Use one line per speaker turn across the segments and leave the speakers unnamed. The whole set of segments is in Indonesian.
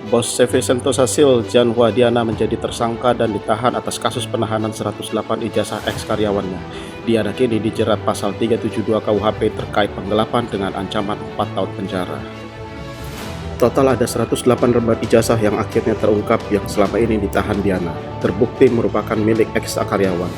Bos CV Sentosa Sil, Jan Wadiana menjadi tersangka dan ditahan atas kasus penahanan 108 ijazah eks-karyawannya. Diana kini dijerat pasal 372 KUHP terkait penggelapan dengan ancaman 4 tahun penjara. Total ada 108 lembar ijazah yang akhirnya terungkap yang selama ini ditahan Diana, terbukti merupakan milik eks-karyawan.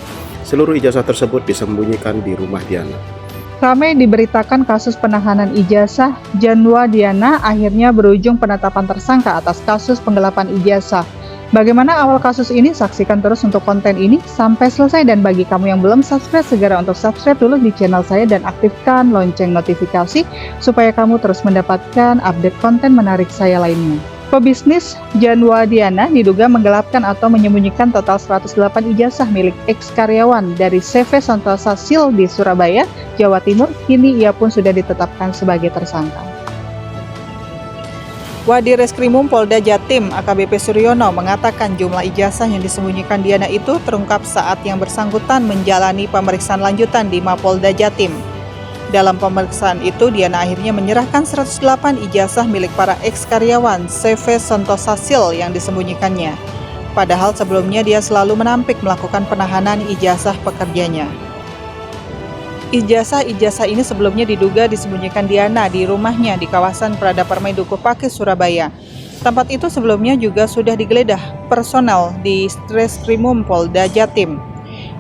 Seluruh ijazah tersebut disembunyikan di rumah Diana.
Ramai diberitakan kasus penahanan ijazah, Jan Wadiana akhirnya berujung penetapan tersangka atas kasus penggelapan ijazah. Bagaimana awal kasus ini? Saksikan terus untuk konten ini sampai selesai, dan bagi kamu yang belum subscribe, segera untuk subscribe dulu di channel saya dan aktifkan lonceng notifikasi supaya kamu terus mendapatkan update konten menarik saya lainnya. Pebisnis Jan Wadiana diduga menggelapkan atau menyembunyikan total 108 ijazah milik eks-karyawan dari CV Sentosa Sil di Surabaya, Jawa Timur. Kini ia pun sudah ditetapkan sebagai tersangka. Wadireskrimum Polda Jatim AKBP Suryono mengatakan jumlah ijazah yang disembunyikan Diana itu terungkap saat yang bersangkutan menjalani pemeriksaan lanjutan di Mapolda Jatim. Dalam pemeriksaan itu, Diana akhirnya menyerahkan 108 ijazah milik para eks-karyawan CV Sentosa Sil yang disembunyikannya. Padahal sebelumnya dia selalu menampik melakukan penahanan ijazah pekerjanya. Ijazah ini sebelumnya diduga disembunyikan Diana di rumahnya di kawasan Prada Permai Dukuh Pakis, Surabaya. Tempat itu sebelumnya juga sudah digeledah personel di Reskrimum Polda Jatim.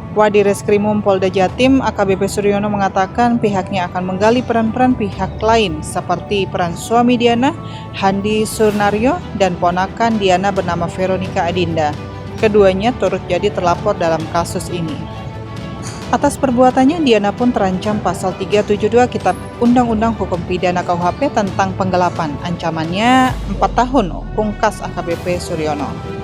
Wadireskrimum Polda Jatim AKBP Suryono mengatakan pihaknya akan menggali peran-peran pihak lain seperti peran suami Diana, Handi Surnario, dan ponakan Diana bernama Veronica Adinda. Keduanya turut jadi terlapor dalam kasus ini. Atas perbuatannya, Diana pun terancam pasal 372 Kitab Undang-Undang Hukum Pidana KUHP tentang penggelapan. Ancamannya 4 tahun, pungkas AKBP Suryono.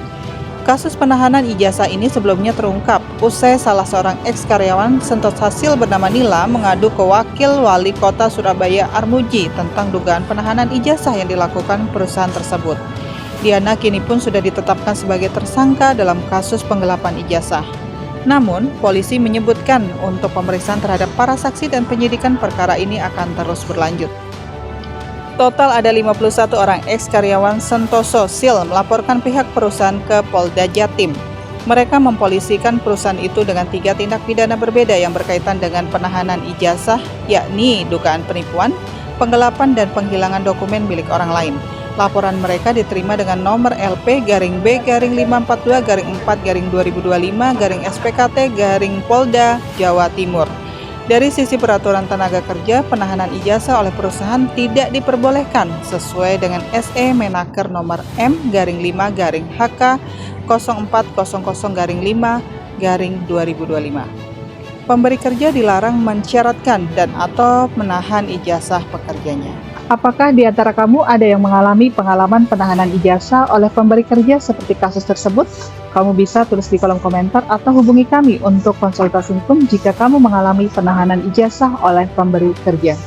Kasus penahanan ijazah ini sebelumnya terungkap usai salah seorang eks-karyawan Sentosa Sil bernama Nila mengadu ke Wakil Wali Kota Surabaya Armuji tentang dugaan penahanan ijazah yang dilakukan perusahaan tersebut. Diana kini pun sudah ditetapkan sebagai tersangka dalam kasus penggelapan ijazah. Namun, polisi menyebutkan untuk pemeriksaan terhadap para saksi dan penyidikan perkara ini akan terus berlanjut. Total ada 51 orang eks-karyawan Sentosa Sil melaporkan pihak perusahaan ke Polda Jatim. Mereka mempolisikan perusahaan itu dengan 3 tindak pidana berbeda yang berkaitan dengan penahanan ijazah, yakni dugaan penipuan, penggelapan, dan penghilangan dokumen milik orang lain. Laporan mereka diterima dengan nomor LP-B-4-425-2025-SPKT-Polda Jawa Timur. Dari sisi peraturan tenaga kerja, penahanan ijazah oleh perusahaan tidak diperbolehkan sesuai dengan SE Menaker nomor M-5-HK 0400-5-2025. Pemberi kerja dilarang mensyaratkan dan atau menahan ijazah pekerjanya. Apakah di antara kamu ada yang mengalami pengalaman penahanan ijazah oleh pemberi kerja seperti kasus tersebut? Kamu bisa tulis di kolom komentar atau hubungi kami untuk konsultasi hukum jika kamu mengalami penahanan ijazah oleh pemberi kerja.